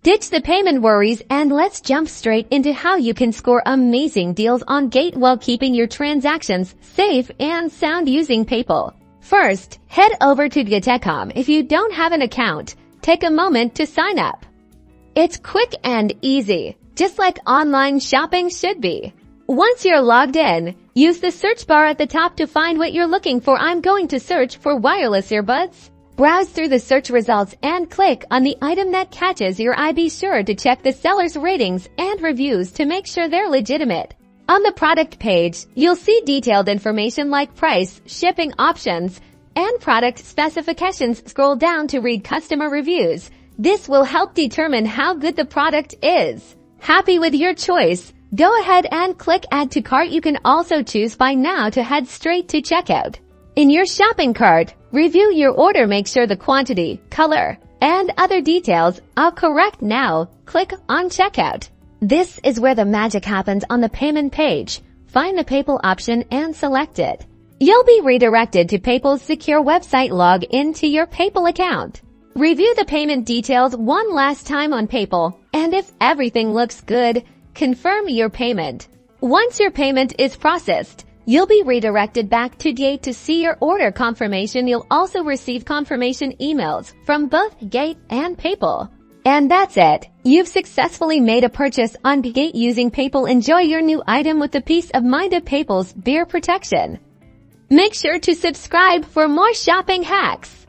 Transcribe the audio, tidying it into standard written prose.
Ditch the payment worries and let's jump straight into how you can score amazing deals on Gate while keeping your transactions safe and sound using PayPal. First, head over to Julia'sTutorials. If you don't have an account, take a moment to sign up. It's quick and easy, just like online shopping should be. Once you're logged in, use the search bar at the top to find what you're looking for. I'm going to search for wireless earbuds. Browse through the search results and click on the item that catches your eye. Be sure to check the seller's ratings and reviews to make sure they're legitimate. On the product page, you'll see detailed information like price, shipping options, and product specifications. Scroll down to read customer reviews. This will help determine how good the product is. Happy with your choice? Go ahead and click Add to Cart. You can also choose Buy Now to head straight to checkout. In your shopping cart, review your order. Make sure the quantity, color, and other details are correct. Now, click on Checkout. This is where the magic happens. On the payment page, find the PayPal option and select it. You'll be redirected to PayPal's secure website. Log into your PayPal account. Review the payment details one last time on PayPal, and if everything looks good, confirm your payment. Once your payment is processed, you'll be redirected back to Gate to see your order confirmation. You'll also receive confirmation emails from both Gate and PayPal. And that's it. You've successfully made a purchase on Gate using PayPal. Enjoy your new item with the peace of mind of PayPal's beer protection. Make sure to subscribe for more shopping hacks.